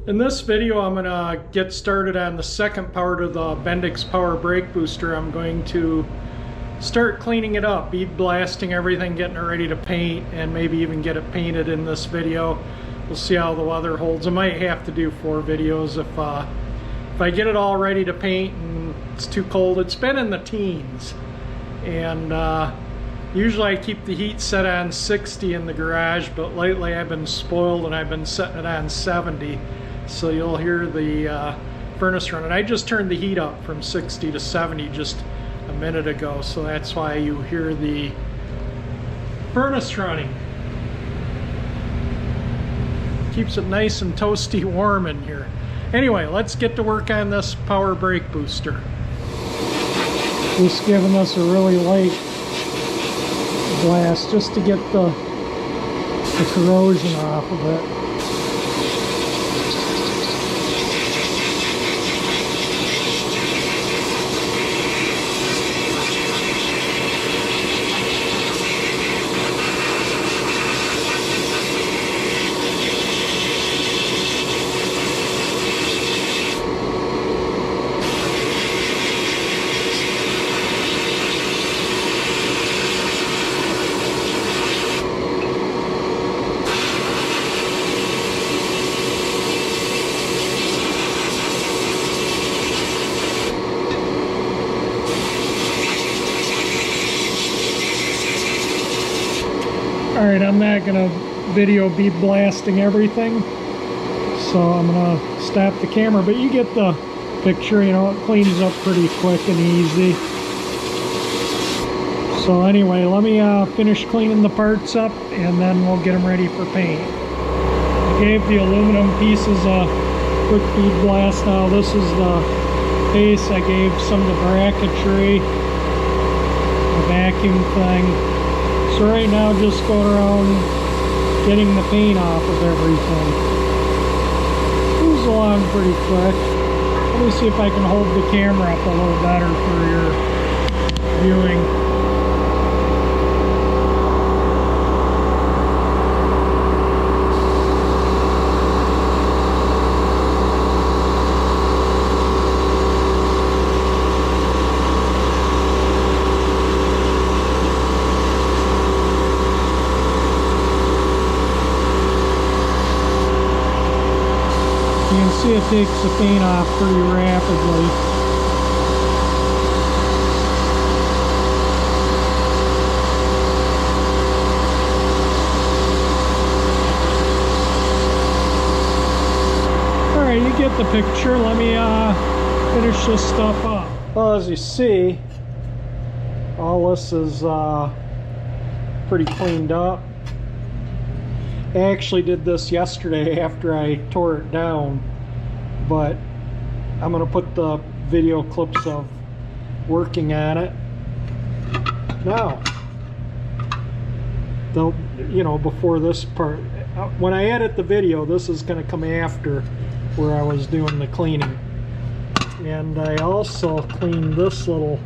In this video, I'm going to get started on the second part of the Bendix Power Brake Booster. I'm going to start cleaning it up, bead blasting everything, getting it ready to paint, and maybe even get it painted in this video. We'll see how the weather holds. I might have to do 4 videos if I get it all ready to paint and it's too cold. It's been in the teens, and usually I keep the heat set on 60 in the garage, but lately I've been spoiled and I've been setting it on 70. So you'll hear the furnace running. I just turned the heat up from 60 to 70 just a minute ago, so that's why you hear the furnace running. Keeps it nice and toasty warm in here. Anyway, let's get to work on this power brake booster. Just giving us a really light blast just to get the corrosion off of it. Alright, I'm not going to video bead blasting everything, so I'm going to stop the camera, but you get the picture. You know, it cleans up pretty quick and easy. So anyway, let me finish cleaning the parts up and then we'll get them ready for paint. I gave the aluminum pieces a quick bead blast. Now this is the base. I gave some of the bracketry, the vacuum thing. So right now, just going around getting the paint off of everything. Moves along pretty quick. Let me see if I can hold the camera up a little better for your viewing. You can see it takes the paint off pretty rapidly. Alright, you get the picture. Let me finish this stuff up. Well, as you see, all this is pretty cleaned up. I actually did this yesterday after I tore it down, but I'm going to put the video clips of working on it now. You know, before this part, when I edit the video, this is going to come after where I was doing the cleaning. And I also cleaned this little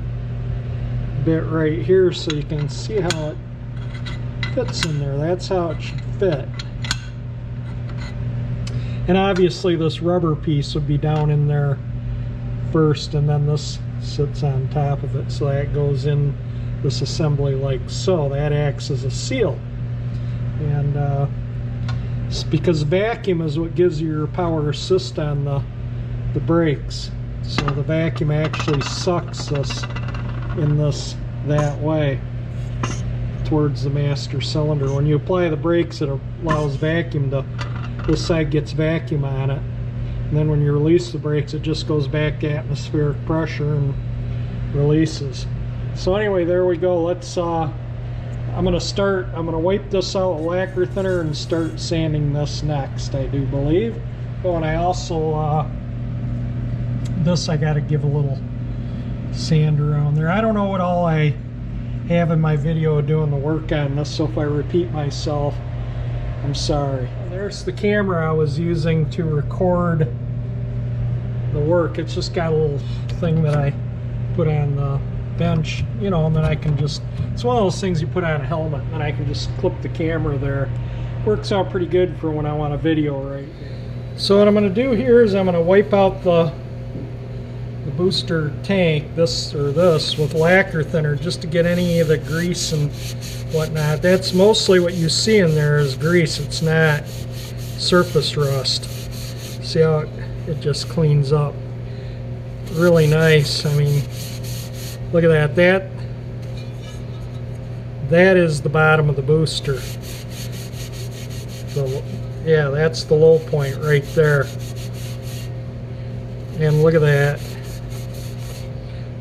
bit right here so you can see how it fits in there. That's how it should fit. And obviously this rubber piece would be down in there first, and then this sits on top of it, so that goes in this assembly like so. That acts as a seal, and it's because vacuum is what gives you your power assist on the brakes. So the vacuum actually sucks this in this that way towards the master cylinder. When you apply the brakes, it allows vacuum to, this side gets vacuum on it, and then when you release the brakes, it just goes back to atmospheric pressure and releases. So anyway, there we go. Let's I'm gonna wipe this out with lacquer thinner and start sanding this next, I do believe. Oh, and I also this I gotta give a little sand around there. I don't know what all I have in my video doing the work on this, so if I repeat myself, I'm sorry. There's the camera I was using to record the work. It's just got a little thing that I put on the bench, you know, and then I can just, it's one of those things you put on a helmet and I can just clip the camera there. Works out pretty good for when I want a video right here. So what I'm going to do here is I'm going to wipe out the booster tank, this with lacquer thinner, just to get any of the grease and whatnot. That's mostly what you see in there is grease. It's not surface rust. See how it just cleans up really nice. I mean, look at that. That is the bottom of the booster. So yeah, that's the low point right there. And look at that,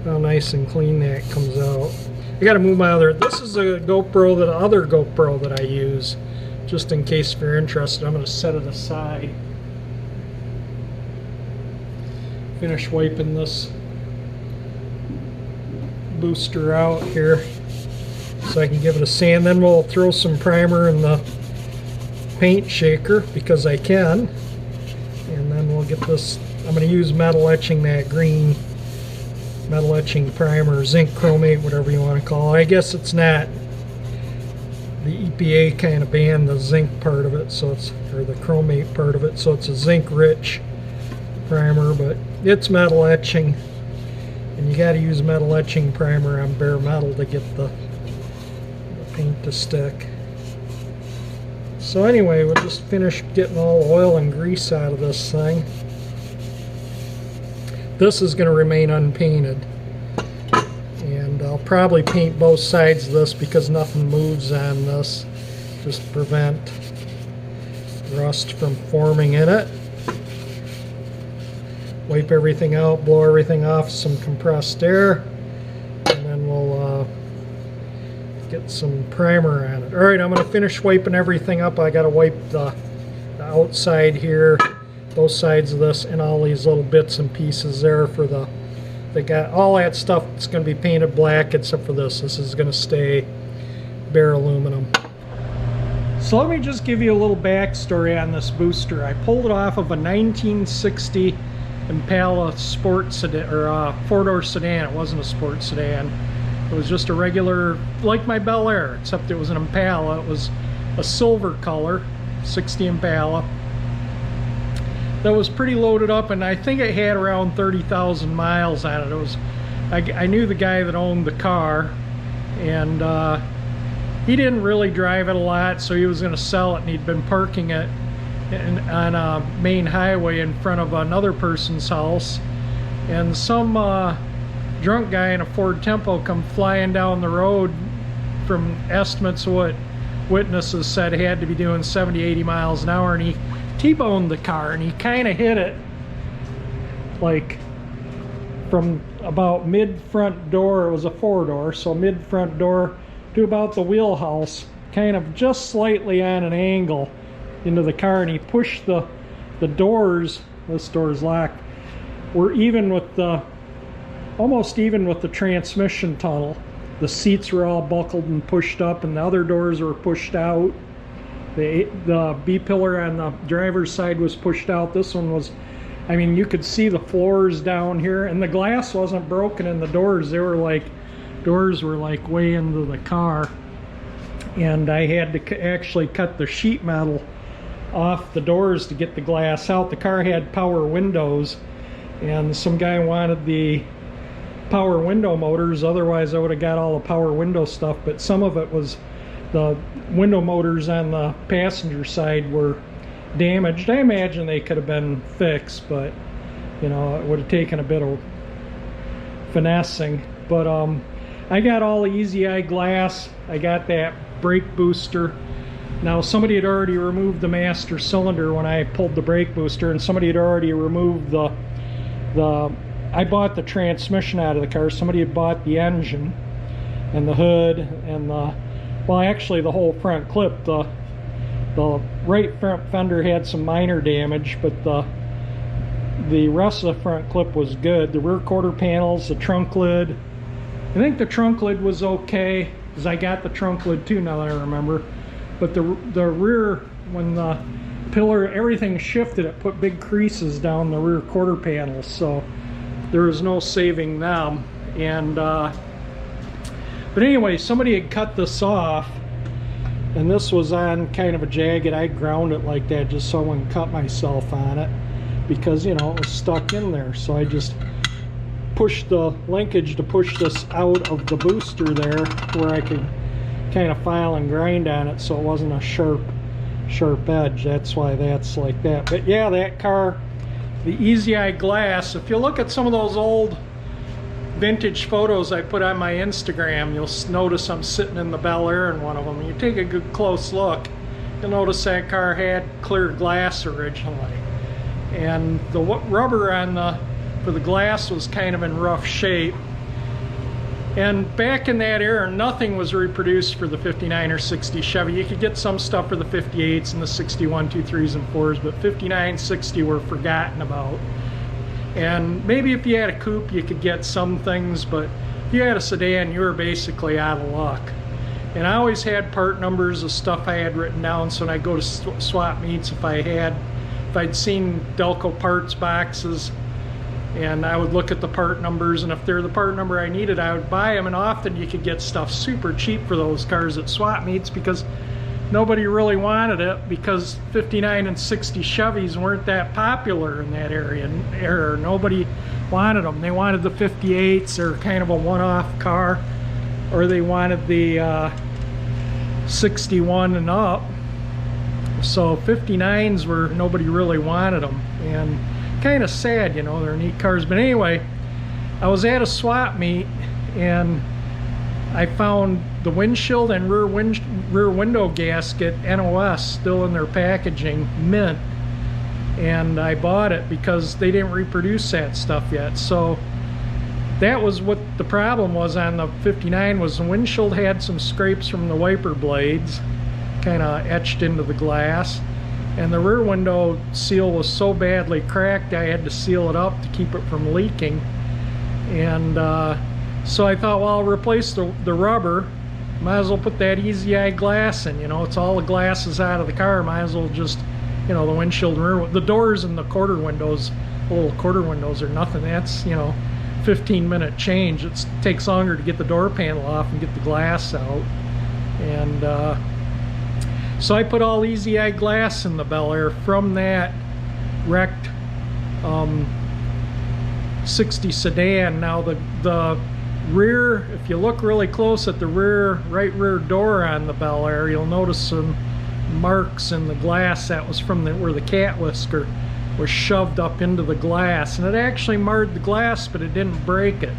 how nice and clean that comes out. I gotta move my other, this is a GoPro, the other GoPro that I use, just in case if you're interested. I'm gonna set it aside. Finish wiping this booster out here so I can give it a sand. Then we'll throw some primer in the paint shaker because I can, and then we'll get this. I'm going to use metal etching, that green metal etching primer, zinc chromate, whatever you want to call it. I guess it's not. The EPA kind of banned the zinc part of it, so it's, or the chromate part of it, so it's a zinc rich primer, but it's metal etching, and you got to use metal etching primer on bare metal to get the paint to stick. So anyway, we'll just finish getting all the oil and grease out of this thing. This is going to remain unpainted, and I'll probably paint both sides of this because nothing moves on this, just to prevent rust from forming in it. Wipe everything out, blow everything off, some compressed air, and then we'll get some primer on it. Alright, I'm going to finish wiping everything up. I got to wipe the outside here, both sides of this, and all these little bits and pieces there for they got all that stuff that's going to be painted black except for this. This is going to stay bare aluminum. So let me just give you a little backstory on this booster. I pulled it off of a 1960 Impala sport sedan, or four-door sedan. It wasn't a sport sedan. It was just a regular, like my Bel Air, except it was an Impala. It was a silver color, 60 Impala. That was pretty loaded up, and I think it had around 30,000 miles on it. It was, I knew the guy that owned the car, and he didn't really drive it a lot, so he was going to sell it, and he'd been parking it on a main highway in front of another person's house, and some drunk guy in a Ford Tempo come flying down the road. From estimates of what witnesses said, he had to be doing 70-80 miles an hour, and he T-boned the car, and he kind of hit it like from about mid front door. It was a four-door, so mid front door to about the wheelhouse, kind of just slightly on an angle into the car, and he pushed the doors. This door is locked. Were even with the, almost even with the transmission tunnel. The seats were all buckled and pushed up, and the other doors were pushed out. The B-pillar on the driver's side was pushed out. This one was, I mean, you could see the floors down here, and the glass wasn't broken in the doors. They were like, doors were like way into the car, and I had to actually cut the sheet metal off the doors to get the glass out. The car had power windows, and some guy wanted the power window motors, otherwise I would have got all the power window stuff, but some of it was, the window motors on the passenger side were damaged. I imagine they could have been fixed, but you know, it would have taken a bit of finessing. But I got all the easy eye glass. I got that brake booster. Now somebody had already removed the master cylinder when I pulled the brake booster, and somebody had already removed the I bought the transmission out of the car. Somebody had bought the engine and the hood and the, well, actually the whole front clip. The right front fender had some minor damage, but the rest of the front clip was good. The rear quarter panels, the trunk lid, I think the trunk lid was okay, because I got the trunk lid too, now that I remember. But the rear, when the pillar, everything shifted, it put big creases down the rear quarter panels, so there was no saving them. And but anyway, somebody had cut this off, and this was on kind of a jagged. I ground it like that just so I wouldn't cut myself on it, because, you know, it was stuck in there. So I just pushed the linkage to push this out of the booster there, where I could kind of file and grind on it so it wasn't a sharp edge. That's why that's like that. But yeah, that car, the Easy Eye glass, if you look at some of those old vintage photos I put on my Instagram, you'll notice I'm sitting in the Bel Air in one of them. You take a good close look, you'll notice that car had clear glass originally, and the rubber on for the glass was kind of in rough shape. And back in that era, nothing was reproduced for the 59 or 60 Chevy. You could get some stuff for the 58s and the 61, 2, 3s, and 4s, but 59, 60 were forgotten about. And maybe if you had a coupe, you could get some things, but if you had a sedan, you were basically out of luck. And I always had part numbers of stuff I had written down, so when I go to swap meets, if I'd seen Delco parts boxes, and I would look at the part numbers, and if they're the part number I needed, I would buy them. And often you could get stuff super cheap for those cars at swap meets, because nobody really wanted it, because 59 and 60 Chevys weren't that popular in that era. Nobody wanted them. They wanted the 58s, or kind of a one-off car, or they wanted the 61 and up. So 59s were, nobody really wanted them, and kind of sad, you know, they're neat cars. But anyway, I was at a swap meet, and I found the windshield and rear window gasket NOS still in their packaging, mint, and I bought it because they didn't reproduce that stuff yet. So that was what the problem was on the 59, was the windshield had some scrapes from the wiper blades kind of etched into the glass, and the rear window seal was so badly cracked I had to seal it up to keep it from leaking. And so I thought, well, I'll replace the rubber, might as well put that Easy Eye glass in. You know, it's all the glasses out of the car, might as well just, you know, the windshield and rear, the doors and the quarter windows, little quarter windows are nothing. That's, you know, 15-minute change. It takes longer to get the door panel off and get the glass out. And so I put all Easy Eye glass in the Bel Air from that wrecked 60 sedan. Now the rear, if you look really close at the right rear door on the Bel Air, you'll notice some marks in the glass. That was from where the cat whisker was shoved up into the glass, and it actually marred the glass, but it didn't break it.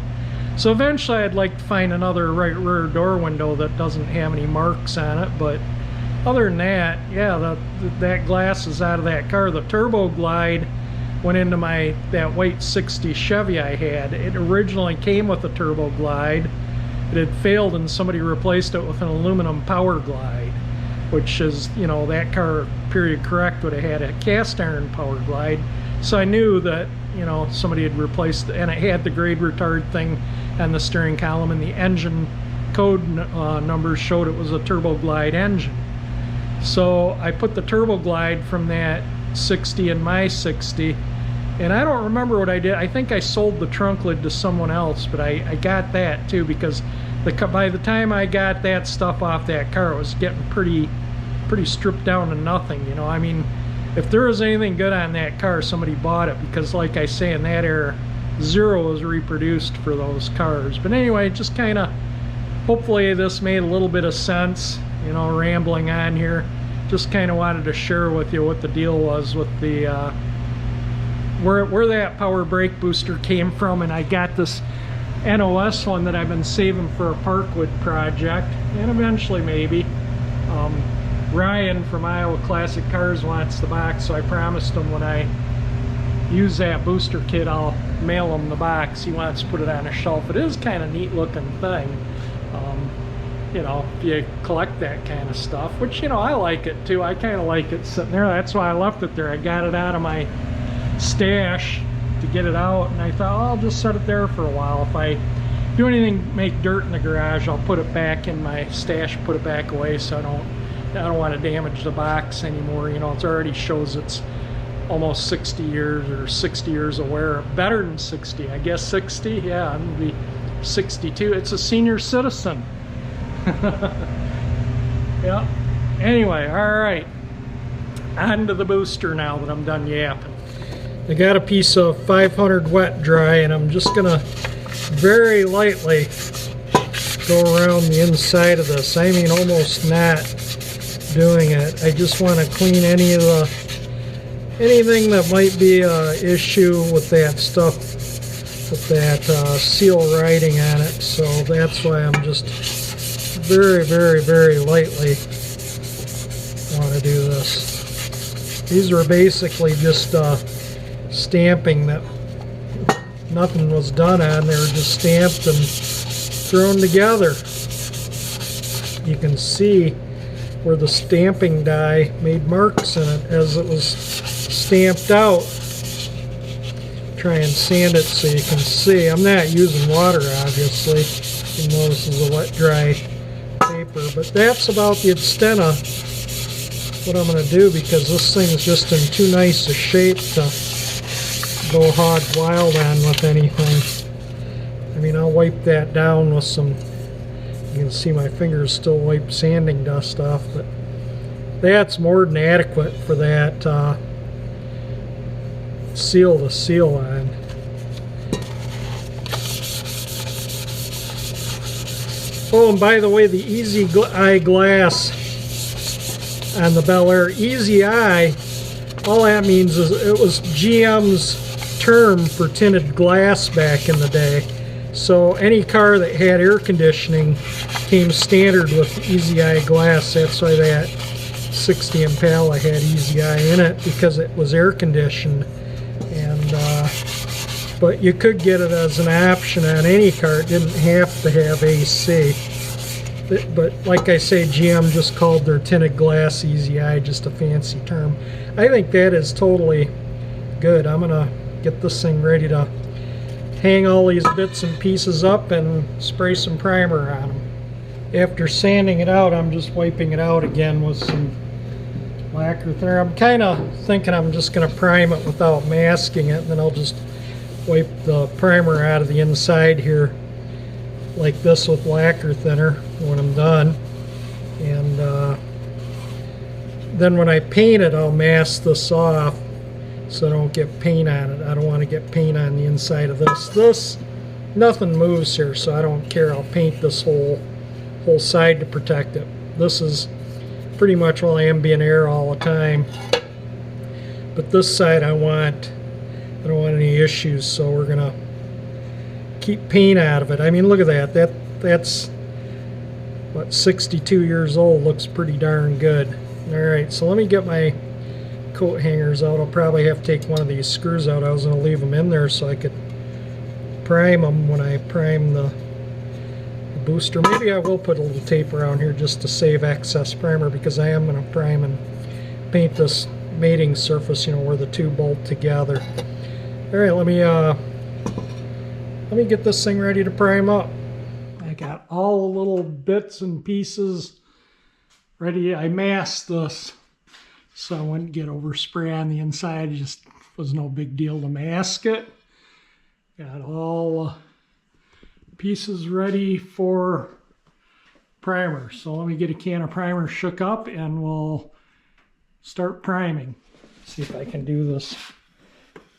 So eventually I'd like to find another right rear door window that doesn't have any marks on it. But other than that, yeah, that glass is out of that car. The Turbo Glide went into that white 60 Chevy I had. It originally came with a Turbo Glide. It had failed, and somebody replaced it with an aluminum Power Glide, which is, you know, that car, period correct, would have had a cast iron Power Glide. So I knew that, you know, somebody had replaced, and it had the grade retard thing on the steering column, and the engine code numbers showed it was a Turbo Glide engine. So I put the Turbo Glide from that 60 in my 60, and I don't remember what I did. I think I sold the trunk lid to someone else, but I got that too, because by the time I got that stuff off that car, it was getting pretty stripped down to nothing. You know, I mean, if there was anything good on that car, somebody bought it, because like I say, in that era, zero was reproduced for those cars. But anyway, just kind of, hopefully this made a little bit of sense, you know, rambling on here. Just kind of wanted to share with you what the deal was with the where that power brake booster came from. And I got this NOS one that I've been saving for a Parkwood project, and eventually maybe Ryan from Iowa Classic Cars wants the box, so I promised him when I use that booster kit I'll mail him the box. He wants to put it on a shelf. It is kind of neat looking thing. You know, if you collect that kind of stuff, which, you know, I like it too. I kind of like it sitting there. That's why I left it there. I got it out of my stash to get it out, and I thought, oh, I'll just set it there for a while. If I do anything, make dirt in the garage, I'll put it back in my stash, put it back away, so I don't want to damage the box anymore. You know, it already shows it's almost 60 years or 60 years of wear. Better than 60, I guess. 60, yeah, I'm gonna be 62. It's a senior citizen. Yeah, Anyway, all right. On to the booster now that I'm done yapping. I got a piece of 500 wet dry, and I'm just gonna very lightly go around the inside of this. I mean, almost not doing it. I just want to clean anything that might be an issue with that stuff, with that seal writing on it. So that's why I'm just very, very, very lightly want to do this. These were basically just stamping that nothing was done on. They were just stamped and thrown together. You can see where the stamping die made marks in it as it was stamped out. Try and sand it so you can see. I'm not using water, obviously, even though this is a wet dry paper, but that's about the extent of what I'm going to do, because this thing is just in too nice a shape to go hog wild on with anything. I mean, I'll wipe that down with some, you can see my fingers still wipe sanding dust off, but that's more than adequate for that seal to seal on. Oh, and by the way, the Easy Eye glass on the Bel Air, Easy Eye, all that means is it was GM's term for tinted glass back in the day. So any car that had air conditioning came standard with Easy Eye glass. That's why that 60 Impala had Easy Eye in it, because it was air conditioned. And but you could get it as an option on any car. It didn't have to have AC. But like I say, GM just called their tinted glass Easy Eye, just a fancy term. I think that is totally good. I'm gonna get this thing ready to hang all these bits and pieces up and spray some primer on them. After sanding it out, I'm just wiping it out again with some lacquer thinner. I'm kind of thinking I'm just going to prime it without masking it, and then I'll just wipe the primer out of the inside here like this with lacquer thinner when I'm done. And then when I paint it, I'll mask this off so I don't get paint on it. I don't want to get paint on the inside of this. Nothing moves here, so I don't care. I'll paint this whole side to protect it. This is pretty much all ambient air all the time. But this side I don't want any issues, so we're gonna keep paint out of it. I mean, look at that. That's what, 62 years old. Looks pretty darn good. All right, so let me get my coat hangers out. I'll probably have to take one of these screws out. I was going to leave them in there so I could prime them when I prime the booster. Maybe I will put a little tape around here just to save excess primer, because I am going to prime and paint this mating surface, you know, where the two bolt together. All right, let me get this thing ready to prime up. I got all the little bits and pieces ready. I masked this so I wouldn't get overspray on the inside. It just was no big deal to mask it. Got all pieces ready for primer. So let me get a can of primer shook up and we'll start priming. See if I can do this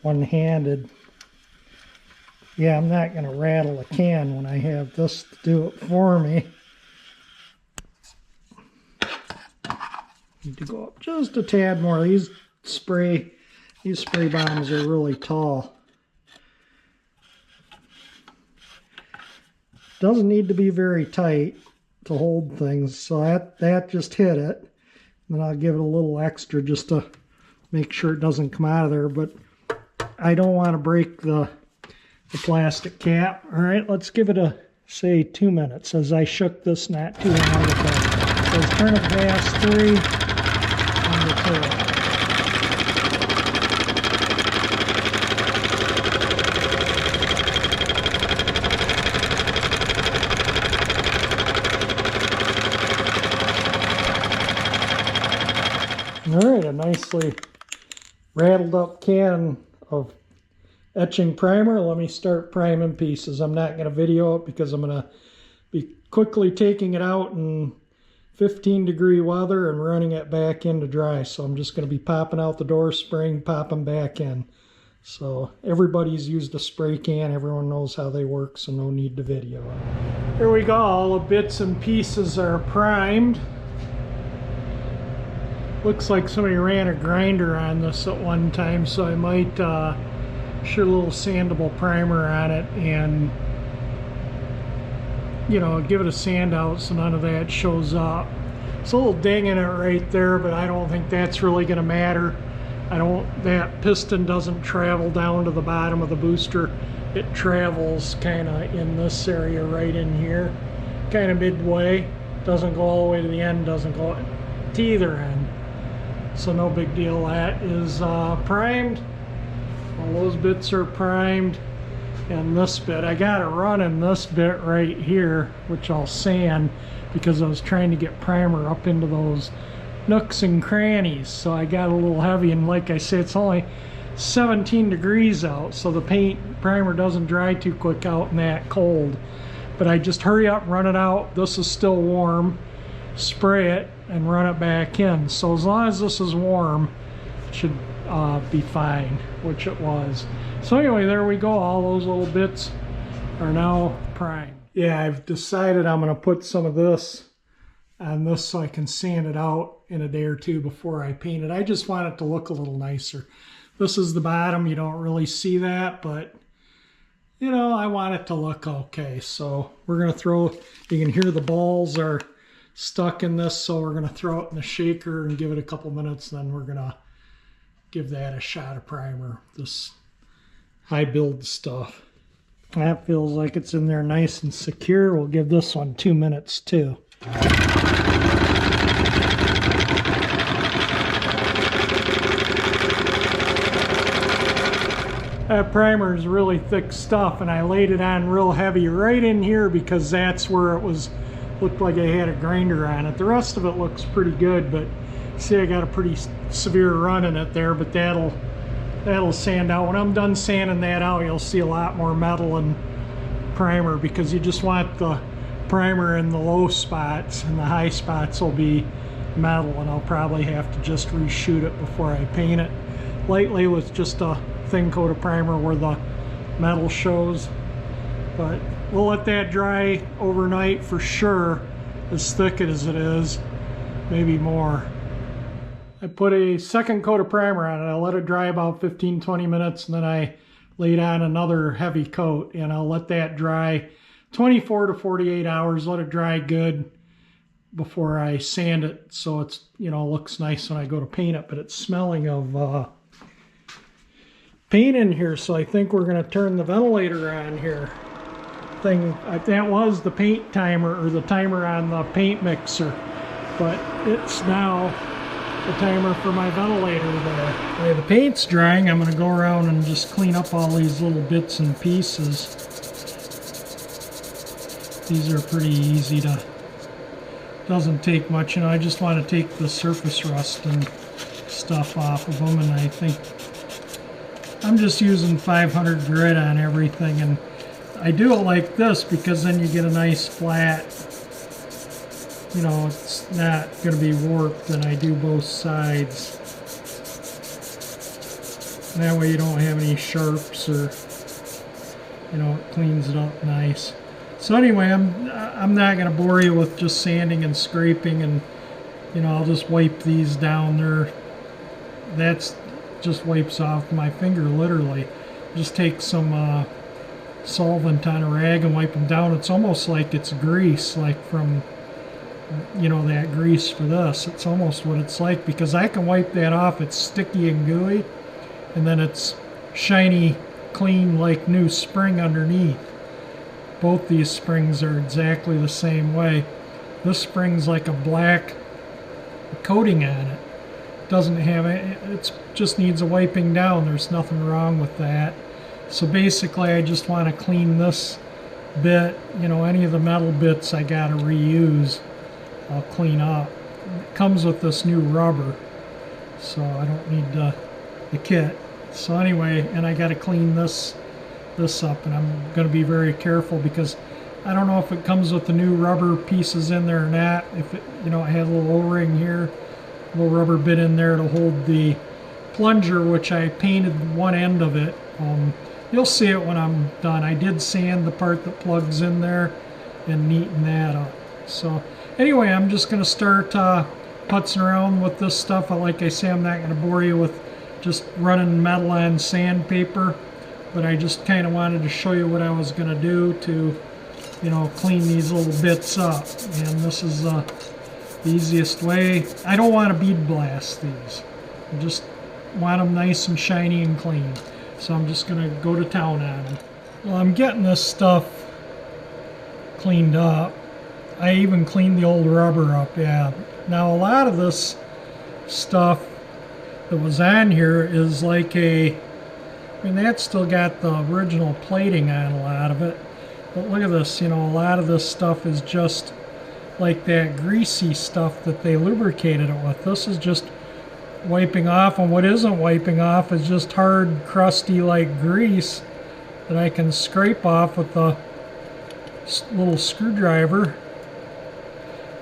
one-handed. Yeah, I'm not going to rattle a can when I have this to do it for me. Need to go up just a tad more. These spray bombs are really tall. Doesn't need to be very tight to hold things, so that just hit it. Then I'll give it a little extra just to make sure it doesn't come out of there, but I don't want to break the plastic cap. All right, let's give it say 2 minutes as I shook this not too long ago. So turn of gas 3 on the tail. All right, a nicely rattled up can of etching primer. Let me start priming pieces. I'm not going to video it because I'm going to be quickly taking it out and 15-degree weather and running it back in to dry. So I'm just going to be popping out the door, spraying, popping back in. So everybody's used a spray can. Everyone knows how they work, so no need to video. Here we go. All the bits and pieces are primed. Looks like somebody ran a grinder on this at one time, so I might shoot a little sandable primer on it and, you know, give it a sand out so none of that shows up. It's a little ding in it right there, but I don't think that's really going to matter. That piston doesn't travel down to the bottom of the booster. It travels kind of in this area right in here, kind of midway. Doesn't go all the way to the end, doesn't go to either end. So no big deal. That is primed. All those bits are primed. And this bit, I got it running this bit right here, which I'll sand because I was trying to get primer up into those nooks and crannies. So I got a little heavy, and like I said, it's only 17 degrees out, so the primer doesn't dry too quick out in that cold. But I just hurry up, run it out. This is still warm. Spray it and run it back in. So as long as this is warm, it should be fine, which it was. So anyway, there we go. All those little bits are now primed. Yeah, I've decided I'm going to put some of this on this so I can sand it out in a day or two before I paint it. I just want it to look a little nicer. This is the bottom. You don't really see that, but you know, I want it to look okay. So we're going to throw, you can hear the balls are stuck in this, so we're going to throw it in the shaker and give it a couple minutes, then we're going to give that a shot of primer, this high build stuff. That feels like it's in there nice and secure. We'll give this one 2 minutes too. That primer is really thick stuff, and I laid it on real heavy right in here because that's where it was, looked like I had a grinder on it. The rest of it looks pretty good, but see, I got a pretty severe run in it there, but that'll sand out. When I'm done sanding that out, you'll see a lot more metal and primer, because you just want the primer in the low spots, and the high spots will be metal, and I'll probably have to just reshoot it before I paint it lightly with just a thin coat of primer where the metal shows. But we'll let that dry overnight for sure, as thick as it is, maybe more. I put a second coat of primer on it. I let it dry about 15-20 minutes, and then I laid on another heavy coat, and I'll let that dry 24 to 48 hours. Let it dry good before I sand it, so it's, you know, looks nice when I go to paint it. But it's smelling of paint in here, so I think we're going to turn the ventilator on here. That was the paint timer, or the timer on the paint mixer, but it's now the timer for my ventilator there. Okay, the paint's drying. I'm going to go around and just clean up all these little bits and pieces. These are pretty easy to, doesn't take much, you know. I just want to take the surface rust and stuff off of them, and I think I'm just using 500 grit on everything, and I do it like this because then you get a nice flat, you know, it's not going to be warped, and I do both sides. And that way you don't have any sharps, or, you know, it cleans it up nice. So anyway, I'm not going to bore you with just sanding and scraping, and, you know, I'll just wipe these down there. That's just wipes off my finger, literally. Just take some solvent on a rag and wipe them down. It's almost like it's grease, like from, you know, that grease for this. It's almost what it's like, because I can wipe that off. It's sticky and gooey, and then it's shiny, clean, like new spring underneath. Both these springs are exactly the same way. This spring's like a black coating on it. Doesn't have it, it just needs a wiping down. There's nothing wrong with that. So basically I just want to clean this bit, you know, any of the metal bits I gotta reuse, I'll clean up. It comes with this new rubber, so I don't need the kit. So anyway, and I gotta clean this up, and I'm gonna be very careful because I don't know if it comes with the new rubber pieces in there or not. If it, you know, it had a little O-ring here, a little rubber bit in there to hold the plunger, which I painted one end of it. You'll see it when I'm done. I did sand the part that plugs in there and neaten that up. So anyway, I'm just going to start putzing around with this stuff. Like I say, I'm not going to bore you with just running metal on sandpaper, but I just kind of wanted to show you what I was going to do to, you know, clean these little bits up. And this is the easiest way. I don't want to bead blast these. I just want them nice and shiny and clean. So I'm just going to go to town on them. Well, I'm getting this stuff cleaned up. I even cleaned the old rubber up, yeah. Now a lot of this stuff that was on here is like I mean, that's still got the original plating on a lot of it. But look at this, you know, a lot of this stuff is just like that greasy stuff that they lubricated it with. This is just wiping off, and what isn't wiping off is just hard, crusty like grease that I can scrape off with a little screwdriver.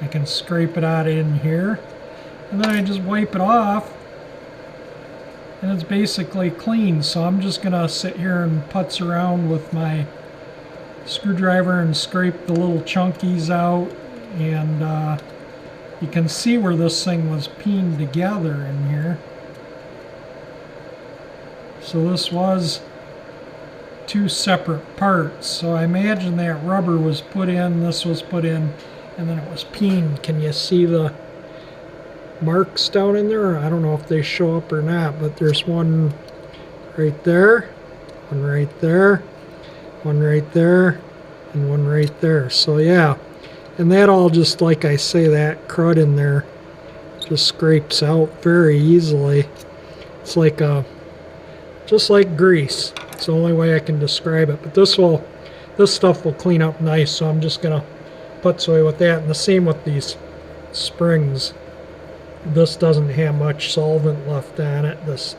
I can scrape it out in here, and then I just wipe it off, and it's basically clean. So I'm just gonna sit here and putz around with my screwdriver and scrape the little chunkies out, and you can see where this thing was pinned together in here. So this was two separate parts. So I imagine that rubber was put in, this was put in, and then it was pinned. Can you see the marks down in there? I don't know if they show up or not, but there's one right there, one right there, one right there, and one right there. So yeah. And that all just, like I say, that crud in there just scrapes out very easily. It's like just like grease. It's the only way I can describe it. But this stuff will clean up nice, so I'm just gonna putz away with that. And the same with these springs. This doesn't have much solvent left on it, this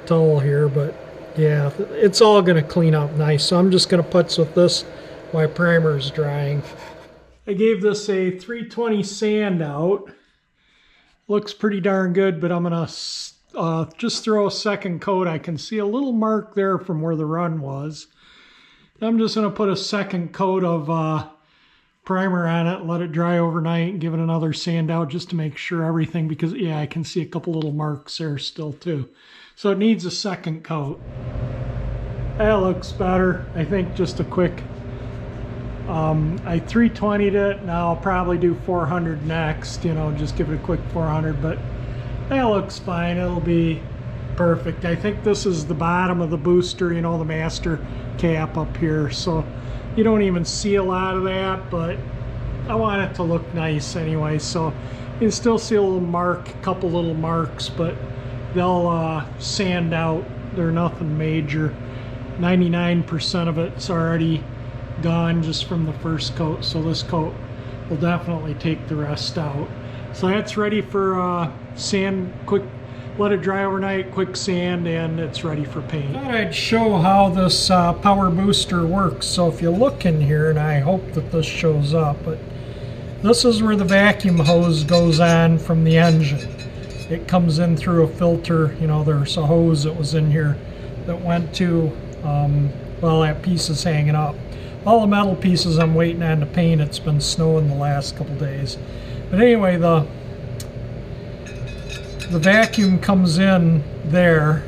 towel here, but yeah, it's all gonna clean up nice. So I'm just gonna putz with this while primer is drying. I gave this a 320 sand out. Looks pretty darn good, but I'm gonna just throw a second coat. I can see a little mark there from where the run was. I'm just gonna put a second coat of primer on it, let it dry overnight, and give it another sand out just to make sure everything, because yeah, I can see a couple little marks there still too. So it needs a second coat. That looks better. I think just a quick I 320'd it. Now I'll probably do 400 next, you know, just give it a quick 400, but that looks fine. It'll be perfect. I think this is the bottom of the booster, you know, the master cap up here, so you don't even see a lot of that, but I want it to look nice anyway. So you can still see a little mark, a couple little marks, but they'll sand out. They're nothing major. 99% of it's already gone just from the first coat, so this coat will definitely take the rest out. So that's ready for sand, quick, let it dry overnight, quick sand, and it's ready for paint. I thought I'd show how this power booster works. So if you look in here, and I hope that this shows up, but this is where the vacuum hose goes on from the engine. It comes in through a filter, you know, there's a hose that was in here that went to, well, that piece is hanging up. All the metal pieces I'm waiting on to paint. It's been snowing the last couple days. But anyway, the vacuum comes in there,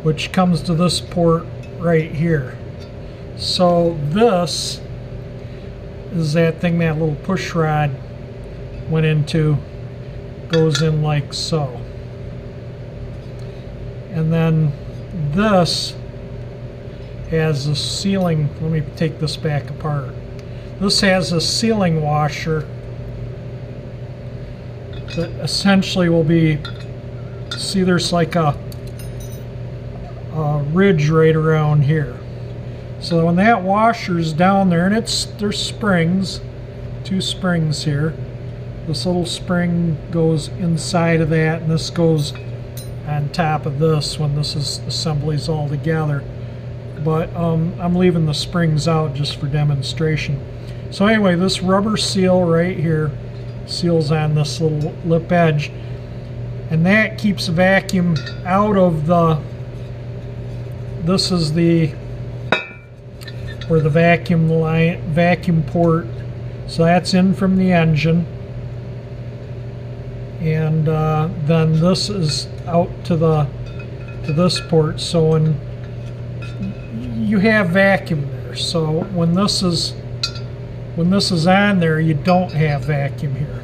which comes to this port right here. So this is that thing that little push rod went into, goes in like so. And then this has a sealing, let me take this back apart. This has a sealing washer that essentially will be, see there's like a ridge right around here. So when that washer's down there, and there's springs, 2 springs here. This little spring goes inside of that, and this goes on top of this when this is assemblies all together. but I'm leaving the springs out just for demonstration. So anyway, this rubber seal right here seals on this little lip edge, and that keeps vacuum out of the, this is the, where the vacuum line, vacuum port, so that's in from the engine, and then this is out to this port, so when you have vacuum there, so when this is on there, you don't have vacuum here.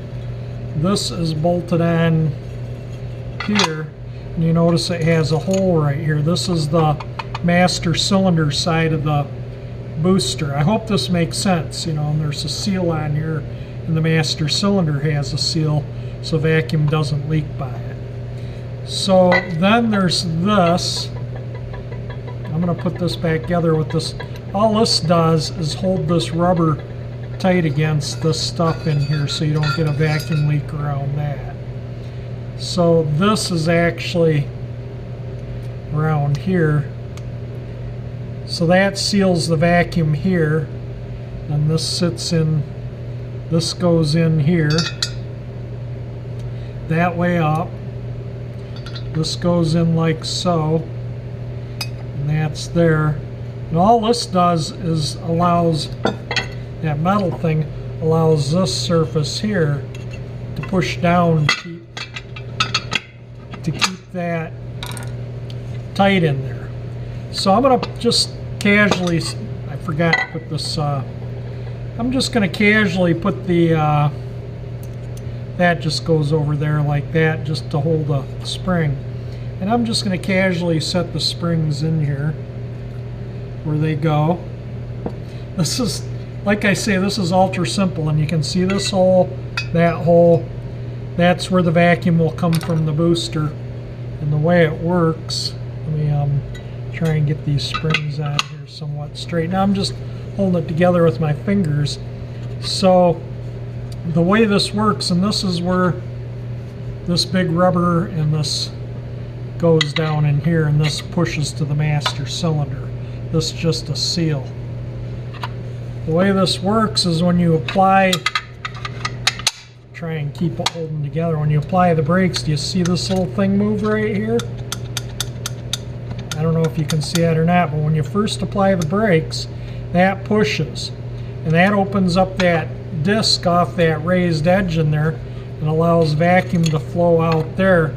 This is bolted on here, and you notice it has a hole right here. This is the master cylinder side of the booster. I hope this makes sense, you know, and there's a seal on here, and the master cylinder has a seal so vacuum doesn't leak by it. So then there's this. I'm going to put this back together with this. All this does is hold this rubber tight against this stuff in here so you don't get a vacuum leak around that. So this is actually around here. So that seals the vacuum here, and this sits in, this goes in here, that way up, this goes in like so, and that's there. And all this does is allows, that metal thing allows this surface here to push down to keep that tight in there. So I'm going to just casually, I forgot to put this, I'm just going to casually put the, that just goes over there like that just to hold the spring. And I'm just going to casually set the springs in here where they go. This is, like I say, this is ultra simple, and you can see this hole, that hole, that's where the vacuum will come from the booster. And the way it works, let me try and get these springs on here somewhat straight. Now I'm just holding it together with my fingers. So the way this works, and this is where this big rubber and this goes down in here, and this pushes to the master cylinder. This is just a seal. The way this works is when you apply, try and keep it holding together, when you apply the brakes, do you see this little thing move right here? I don't know if you can see that or not, but when you first apply the brakes, that pushes, and that opens up that disc off that raised edge in there and allows vacuum to flow out there,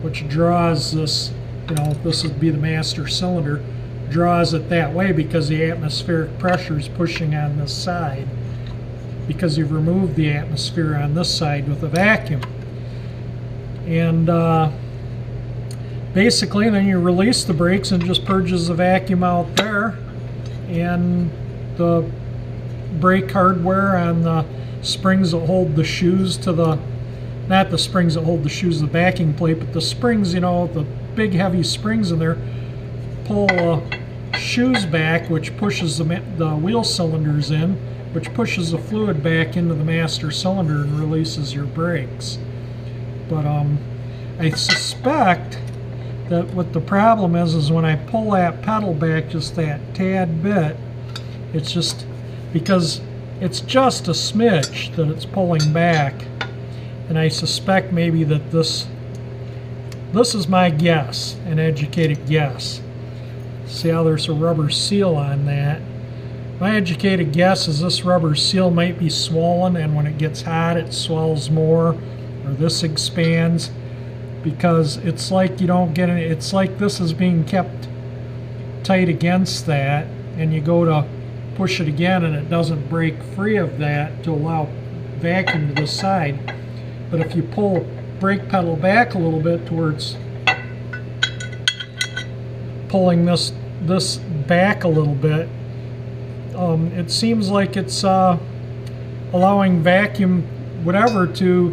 which draws this, you know, this would be the master cylinder, draws it that way because the atmospheric pressure is pushing on this side, because you've removed the atmosphere on this side with a vacuum. And basically then you release the brakes and just purges the vacuum out there, and the brake hardware on the springs that hold the shoes to the, not the springs that hold the shoes to the backing plate, but the springs, you know, the big heavy springs in there pull shoes back, which pushes the wheel cylinders in, which pushes the fluid back into the master cylinder and releases your brakes. But I suspect that what the problem is when I pull that pedal back just that tad bit, it's just because it's just a smidge that it's pulling back, and I suspect maybe that this is my guess, an educated guess. See how there's a rubber seal on that? My educated guess is this rubber seal might be swollen, and when it gets hot it swells more, or this expands, because it's like you don't get any, it's like this is being kept tight against that, and you go to push it again and it doesn't break free of that to allow vacuum to the side. But if you pull the brake pedal back a little bit towards pulling this back a little bit, it seems like it's allowing vacuum whatever to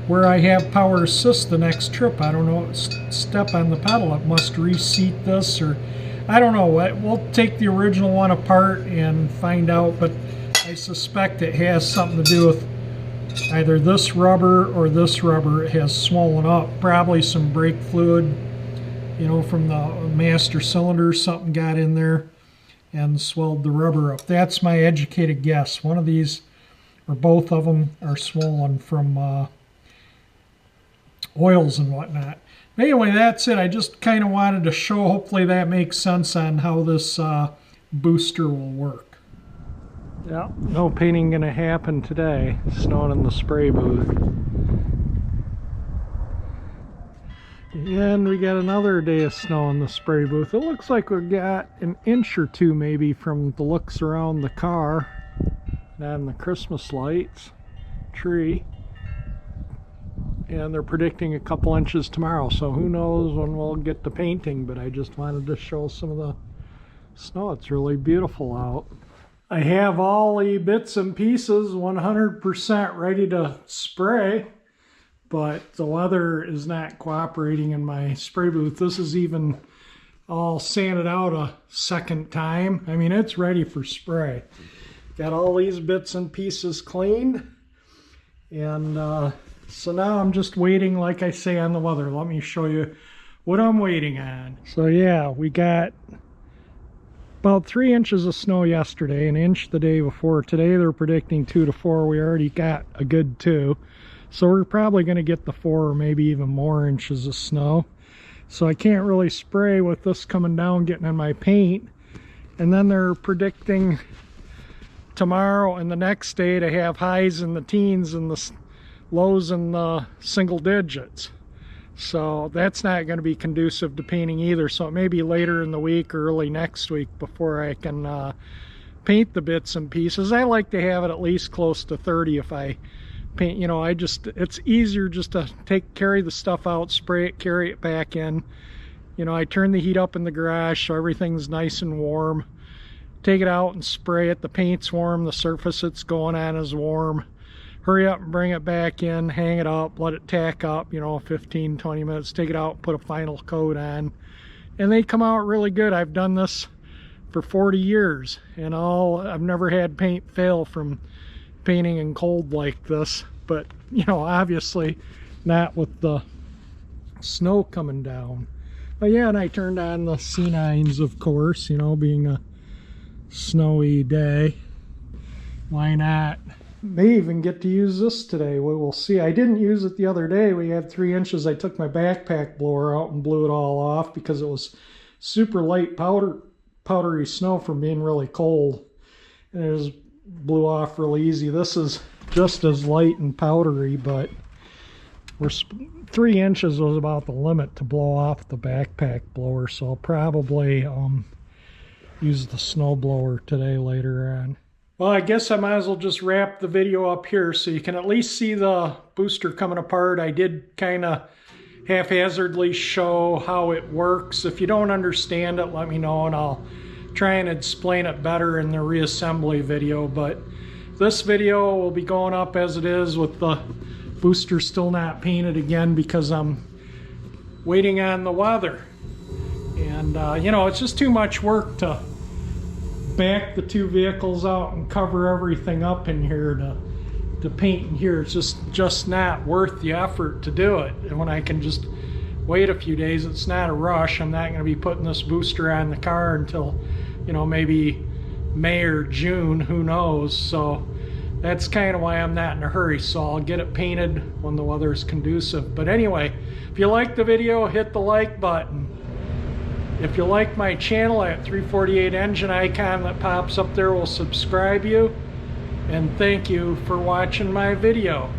where I have power assist the next trip. I don't know, step on the pedal, it must reseat this, or I don't know. We'll take the original one apart and find out, but I suspect it has something to do with either this rubber or this rubber. It has swollen up, probably some brake fluid, you know, from the master cylinder, something got in there. and swelled the rubber up. That's my educated guess. One of these, or both of them, are swollen from oils and whatnot. Anyway, that's it. I just kind of wanted to show, hopefully that makes sense on how this booster will work. Yeah, no painting gonna happen today. Snowing in the spray booth. And we got another day of snow in the spray booth. It looks like we got an inch or two maybe from the looks around the car and the Christmas lights tree. And they're predicting a couple inches tomorrow, so who knows when we'll get to painting, but I just wanted to show some of the snow. It's really beautiful out. I have all the bits and pieces 100% ready to spray, but the weather is not cooperating in my spray booth. This is even all sanded out a second time. I mean, it's ready for spray. Got all these bits and pieces cleaned, and so now I'm just waiting, like I say, on the weather. Let me show you what I'm waiting on. So yeah, we got about 3 inches of snow yesterday, an inch the day before. Today they're predicting 2 to 4. We already got a good 2. So we're probably going to get the 4 or maybe even more inches of snow. So I can't really spray with this coming down, getting in my paint. And then they're predicting tomorrow and the next day to have highs in the teens and the lows in the single digits. So that's not going to be conducive to painting either. So it may be later in the week or early next week before I can paint the bits and pieces. I like to have it at least close to 30 if I paint. You know, it's easier just to carry the stuff out, spray it, carry it back in. You know, I turn the heat up in the garage so everything's nice and warm. Take it out and spray it. The paint's warm, the surface it's going on is warm. Hurry up and bring it back in, hang it up, let it tack up, you know, 15-20 minutes, take it out, put a final coat on, and they come out really good. I've done this for 40 years, and I've never had paint fail from painting in cold like this, but, you know, obviously not with the snow coming down. But yeah, and I turned on the C9s, of course, you know, being a snowy day. Why not? May even get to use this today. We will see. I didn't use it the other day. We had 3 inches. I took my backpack blower out and blew it all off because it was super light powdery snow from being really cold, and it just blew off really easy. This is just as light and powdery, but 3 inches was about the limit to blow off the backpack blower, so I'll probably use the snow blower today later on. Well, I guess I might as well just wrap the video up here so you can at least see the booster coming apart. I did kind of haphazardly show how it works. If you don't understand it, let me know and I'll try and explain it better in the reassembly video. But this video will be going up as it is with the booster still not painted again because I'm waiting on the weather. And, you know, it's just too much work to back the two vehicles out and cover everything up in here to paint in here. It's just not worth the effort to do it. And when I can just wait a few days, it's not a rush. I'm not going to be putting this booster on the car until, you know, maybe May or June, who knows. So that's kind of why I'm not in a hurry. So I'll get it painted when the weather is conducive. But anyway, if you like the video, hit the like button. If you like my channel, that 348 engine icon that pops up there will subscribe you. And thank you for watching my video.